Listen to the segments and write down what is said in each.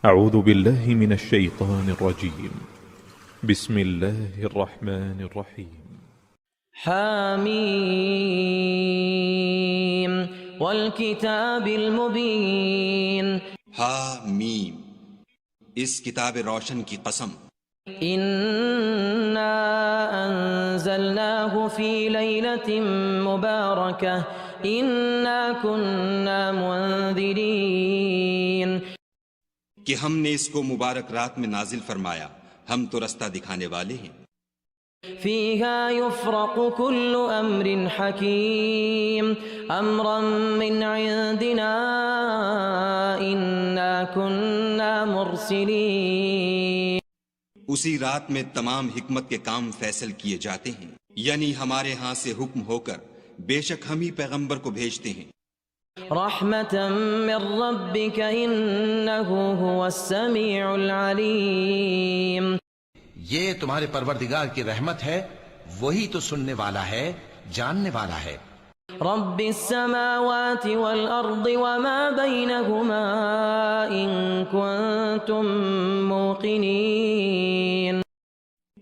أعوذ بالله من الشيطان الرجيم. بسم الله الرحمن الرحيم. حامیم والکتاب المبین. حامیم، اس کتاب روشن کی قسم. انا انزلناه فی لیلۃ مبارکہ انا کنا منذرین. کہ ہم نے اس کو مبارک رات میں نازل فرمایا، ہم تو رستہ دکھانے والے ہیں. فيها يفرق كل أمر حكيم أمرا من عندنا إنا كنا مرسلين. اسی رات میں تمام حکمت کے کام فیصل کیے جاتے ہیں، یعنی ہمارے ہاں سے حکم ہو کر بے شک ہم ہی پیغمبر کو بھیجتے ہیں. رحمة من ربك إنه هو السميع العليم. یہ تمہارے پروردگار کی رحمت ہے، وہی تو سننے والا ہے، جاننے والا ہے. رب السماوات والأرض وما بينهما إن كنتم موقنين.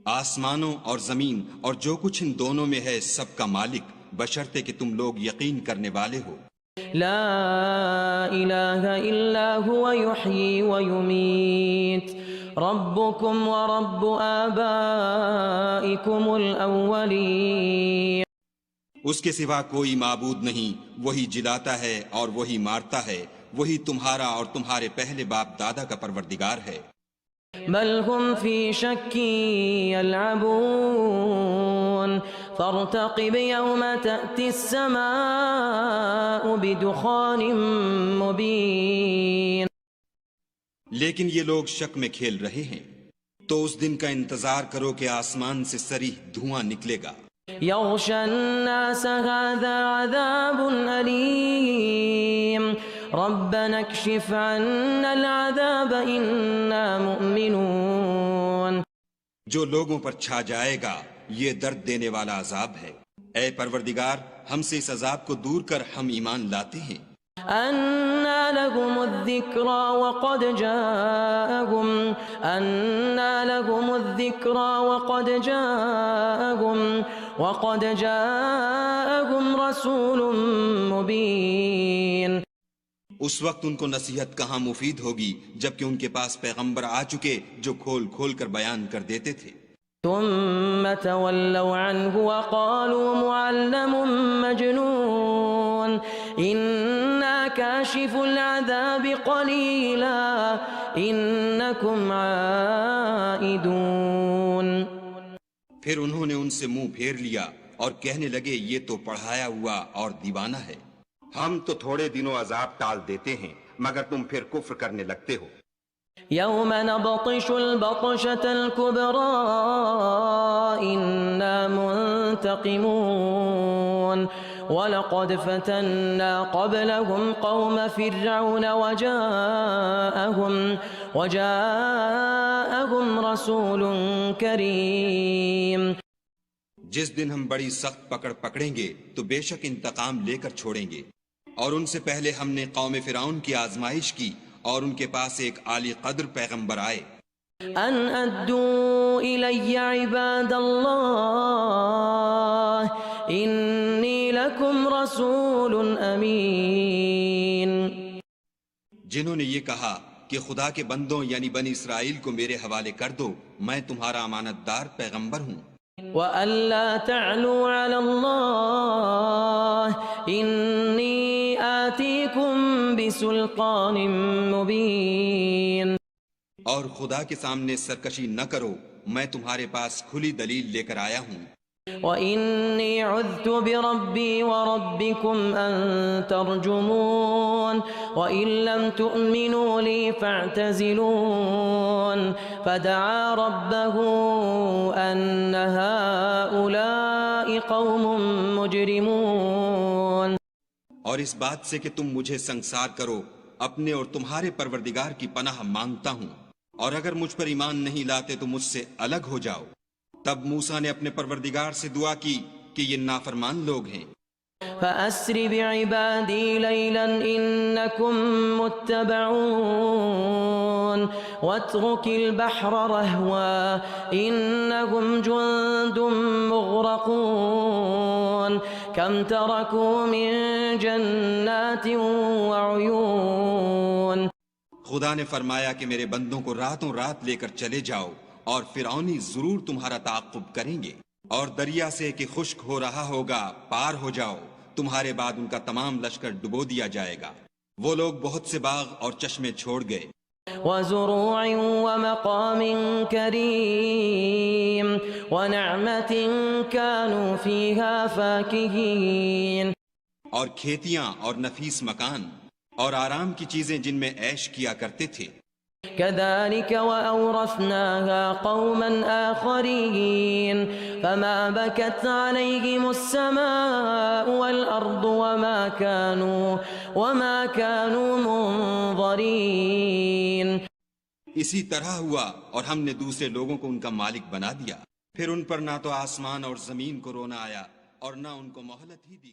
آسمانوں اور زمین اور جو کچھ ان دونوں میں ہے سب کا مالک، بشرطے کہ تم لوگ یقین کرنے والے ہو. لا إله إلا هو يحيي ويميت ربكم ورب آبائكم الأولين. اس کے سوا کوئی معبود نہیں، وہی جلاتا ہے اور وہی مارتا ہے، وہی تمہارا اور تمہارے پہلے باپ دادا کا پروردگار ہے. بل هم في شك يلعبون فارتقب يوم تأتي السماء بدخان مبين. لیکن یہ لوگ شک میں کھیل رہے ہیں، تو اس دن کا انتظار کرو کہ آسمان سے صریح دھواں نکلے گا. يغشى الناس هذا عذاب أليم ربنا اكشف عنا العذاب إنا مؤمنون. جو لوگوں پر چھا جائے گا یہ درد دینے والا عذاب ہے. اے پروردگار، ہم سے اس عذاب کو دور کر، ہم ایمان لاتے ہیں. أنى لهم الذكرى وقد جاءهم رسول مبين. اس وقت ان کو نصیحت کہاں مفید ہوگی جبکہ ان کے پاس پیغمبر آ چکے جو کھول کھول کر بیان کر دیتے تھے. ثم تولوا عنه وقالوا معلم مجنون إنا كاشف العذاب قليلا إنكم عائدون. پھر انہوں نے ان سے منہ پھیر لیا اور کہنے لگے یہ تو پڑھایا ہوا اور دیوانہ ہے، ہم تو تھوڑے دنوں عذاب ٹال دیتے ہیں مگر تم پھر کفر کرنے لگتے ہو. يوم نبطش البطشة الكبرى إنا منتقمون ولقد فتنا قبلهم قوم فرعون وجاءهم رسول كريم. جس دن ہم بڑی سخت پکڑ پکڑیں گے تو بے شک انتقام لے کر چھوڑیں گے، اور ان سے پہلے ہم نے قوم فرعون کی آزمائش کی اور ان کے پاس ایک عالی قدر پیغمبر آئے. ان ادوا الی عباد اللہ انی لکم رسول امین. جنہوں نے یہ کہا کہ خدا کے بندوں یعنی بنی اسرائیل کو میرے حوالے کر دو، میں تمہارا امانت دار پیغمبر ہوں. وَأَلَّا تَعْلُوا عَلَى اللَّهِ إِنِّي آتِيكُمْ بِسُلْطَانٍ مُبِينٍ. اور خدا کے سامنے سرکشی نہ کرو، میں تمہارے پاس کھلی دلیل لے کر آیا ہوں. وَإِنِّي عُذْتُ بِرَبِّي وَرَبِّكُمْ أَن تَرْجُمُونَ وَإِن لَّمْ تُؤْمِنُوا لِي فَاعْتَزِلُونَ فَدَعَا رَبَّهُ أَنَّ هَٰؤُلَاءِ قَوْمٌ مُجْرِمُونَ. اور اس بات سے کہ تم مجھے سنگسار کرو، اپنے اور تمہارے پروردگار کی پناہ مانگتا ہوں، اور اگر مجھ پر ایمان نہیں لاتے تو مجھ سے الگ ہو جاؤ. تب موسیٰ نے اپنے پروردگار سے دعا کی کہ یہ نافرمان لوگ ہیں. فأسر بعبادي ليلا إنكم متبعون واترك البحر رهوا إنهم جند مغرقون كم تركوا من جنات وعيون. خدا نے فرمایا کہ میرے بندوں کو راتوں رات لے کر چلے جاؤ اور فرعونی ضرور تمہارا تعاقب کریں گے، اور دریا سے کہ خشک ہو رہا ہوگا پار ہو جاؤ، تمہارے بعد ان کا تمام لشکر ڈبو دیا جائے گا. وہ لوگ بہت سے باغ اور چشمے چھوڑ گئے. وزروع ومقام كريم ونعمة كانوا فيها فاكهين. اور کھیتیاں اور نفیس مکان اور آرام کی چیزیں جن میں عیش کیا کرتے تھے. كذلك وأورثناها قوما آخرين فما بكت عليهم السماء والأرض وما كانوا منظرين. اسی طرح ہوا اور ہم نے دوسرے لوگوں کو ان کا مالک بنا دیا، پھر ان پر نہ تو آسمان اور زمین کو رونا آیا اور نہ ان کو مہلت ہی دی گئی.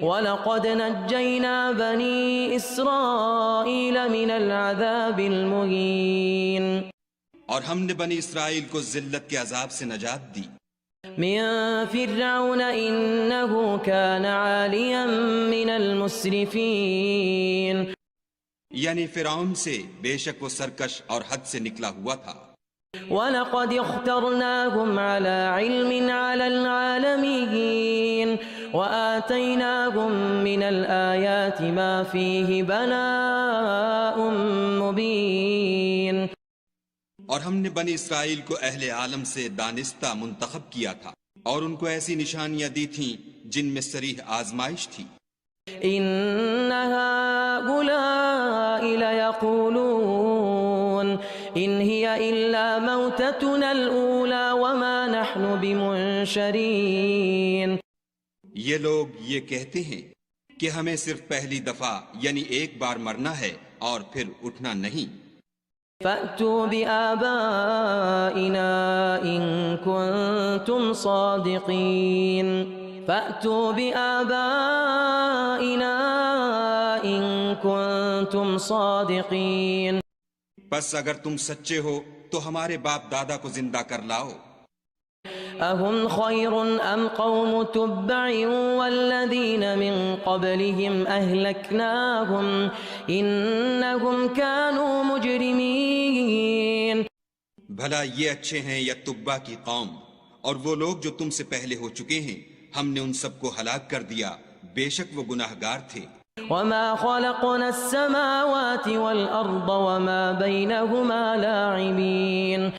وَلَقَدْ نَجَّيْنَا بَنِي إِسْرَائِيلَ مِنَ الْعَذَابِ الْمُهِينِ. اور ہم نے بنی اسرائیل کو ذلت کے عذاب سے نجات دی. من فرعون إنه كان عاليا من المسرفين. یعنی فرعون سے بے شک وہ سرکش اور حد سے نکلا ہوا تھا. وَلَقَدِ اخْتَرْنَاهُمْ عَلَى عِلْمٍ عَلَى الْعَالَمِينَ وَآتَيْنَاهُمْ مِنَ الْآيَاتِ مَا فِيهِ بَلَاءٌ مُبِينٌ. اور ہم نے بنی اسرائیل کو اہل عالم سے دانستہ منتخب کیا تھا اور ان کو ایسی نشانیاں دی تھیں جن میں صریح آزمائش تھی. إِنَّ هَؤُلَاءِ لَيَقُولُونَ إِنْ هِيَ إِلَّا مَوْتَتُنَا الْأُولَى وَمَا نَحْنُ بِمُنشَرِينَ. یہ لوگ یہ کہتے ہیں کہ ہمیں صرف پہلی دفعہ یعنی ایک بار مرنا ہے اور پھر اٹھنا نہیں. فَأْتُوا بِآبَائِنَا إِن كُنتُمْ صَادِقِينَ. فَأْتُوا بِآبَائِنَا إِن كُنتُمْ صَادِقِينَ. بس اگر تم سچے ہو تو ہمارے باپ دادا کو زندہ کر لاؤ. أَهُمْ خَيْرٌ أَمْ قَوْمُ تُبَّعٍ وَالَّذِينَ مِنْ قَبْلِهِمْ أَهْلَكْنَاهُمْ إِنَّهُمْ كَانُوا مُجْرِمِينَ. بھلا یہ اچھے ہیں یا تبا کی قوم، اور وہ لوگ جو تم سے پہلے ہو چکے ہیں ہم نے ان سب کو ہلاک کر دیا، بے شک وہ گناہگار تھے. وَمَا خَلَقْنَا السَّمَاوَاتِ وَالْأَرْضَ وَمَا بَيْنَهُمَا لَاعِبِينَ.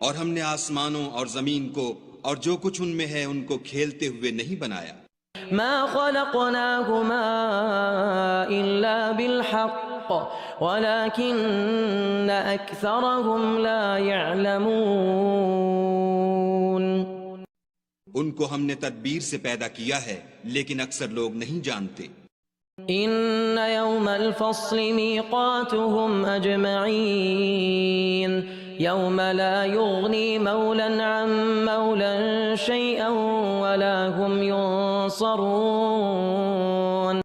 اور ہم نے آسمانوں اور زمین کو اور جو کچھ ان میں ہے ان کو کھیلتے ہوئے نہیں بنایا. مَا خَلَقْنَاهُمَا إِلَّا بِالْحَقِّ وَلَكِنَّ أَكْثَرَهُمْ لَا يَعْلَمُونَ. ان کو ہم نے تدبیر سے پیدا کیا ہے لیکن اکثر لوگ نہیں جانتے. إِنَّ يَوْمَ الْفَصْلِ مِيقَاتُهُمْ أَجْمَعِينَ يَوْمَ لَا يُغْنِي مَوْلًى عَن مَوْلًى شَيْئًا وَلَا هُمْ يُنصَرُونَ.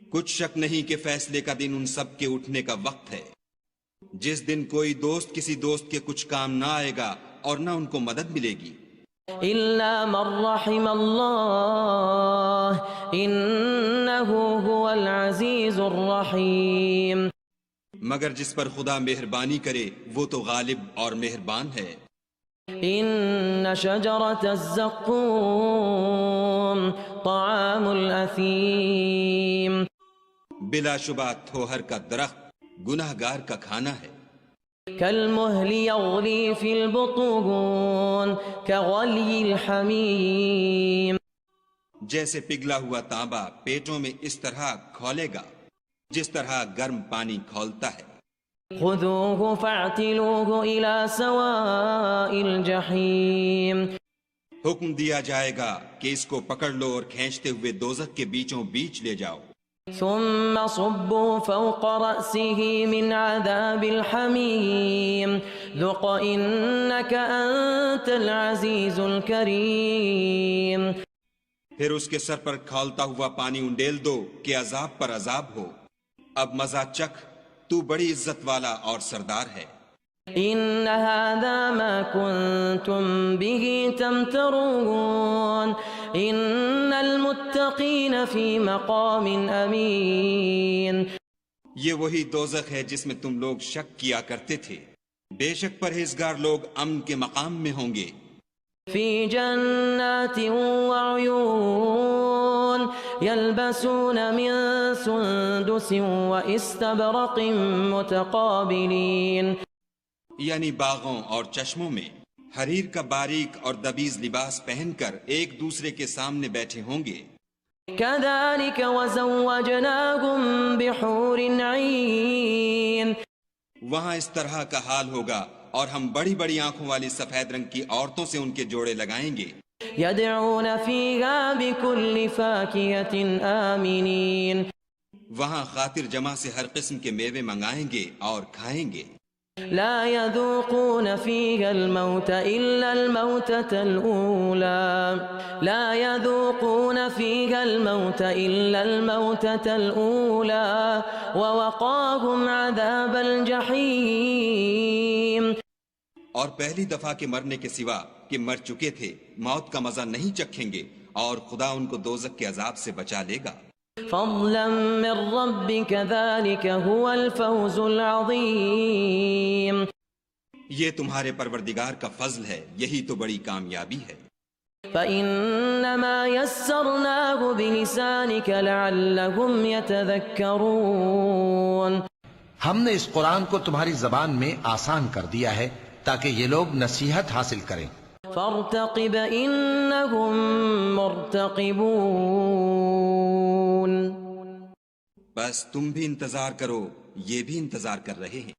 کچھ شک نہیں کہ فیصلے کا دن ان سب کے اٹھنے کا وقت ہے، جس دن کوئی دوست کسی دوست کے کچھ کام نہ آئے گا اور نہ ان کو مدد ملے گی. إِلَّا مَن رَّحِمَ اللَّهُ إِنَّهُ هُوَ الْعَزِيزُ الرَّحِيمُ. مگر جس پر خدا مہربانی کرے وہ تو غالب اور مہربان ہے. إِنَّ شَجَرَةَ الزَّقُّومِ طَعَامُ الْأَثِيمِ. بلا شبہ تھوہر کا درخت گناہگار کا کھانا ہے. كالمهل يغلي في البطون كغلي الحميم. جیسے پگھلا ہوا تانبا پیٹوں میں اس طرح کھولے گا جس طرح گرم پانی کھولتا ہے. خذوه فاعتلوه إلى سواء الجحيم. حکم دیا جائے گا کہ اس کو پکڑ لو اور کھینچتے ہوئے دوزخ کے بیچوں بیچ لے جاؤ. ثم صبوا فوق رأسه من عذاب الحميم ذق إنك أنت العزيز الكريم. پھر اس کے سر پر کھولتا ہوا پانی انڈیل دو کہ عذاب پر عذاب ہو. اب مزہ چکھ، تو بڑی عزت والا اور سردار ہے. إن هذا ما كنتم به تمترون إن المتقين في مقام أمين. یہ وہی دوزخ ہے جس میں تم لوگ شک کیا کرتے تھے. بے شک پرہیزگار لوگ امن کے مقام میں ہوں گے. في جنات وعيون يلبسون من سندس واستبرق متقابلين. یعنی باغوں اور چشموں میں حریر کا باریک اور دبیز لباس پہن کر ایک دوسرے کے سامنے بیٹھے ہوں گے. كذلك وزوجناهم بحور عين. وہاں اس طرح کا حال ہوگا اور ہم بڑی بڑی آنکھوں والی سفید رنگ کی عورتوں سے ان کے جوڑے لگائیں گے. يدعون فيها بكل فاكهة آمنين. وہاں خاطر جمع سے ہر قسم کے میوے منگائیں گے اور کھائیں گے. لا يذوقون فيها الموت إلا الموتة الأولى لا يذوقون فيها الموت إلا الموتة الأولى ووقاهم عذاب الجحيم. اور پہلی دفعہ کے مرنے کے سوا کہ مر چکے تھے موت کا مزہ نہیں چکھیں گے اور خدا ان کو دوزخ کے عذاب سے بچا لے گا. فضلا من ربك ذلك هو الفوز العظيم. یہ تمہارے پروردگار کا فضل ہے، یہی تو بڑی کامیابی ہے. فإنما يسرناه بلسانك لعلهم يتذكرون. ہم نے اس قرآن کو تمہاری زبان میں آسان کر دیا ہے تاکہ یہ لوگ نصیحت حاصل کریں. فارتقب إنهم مرتقبون. بس تم بھی انتظار کرو، یہ بھی انتظار کر رہے ہیں.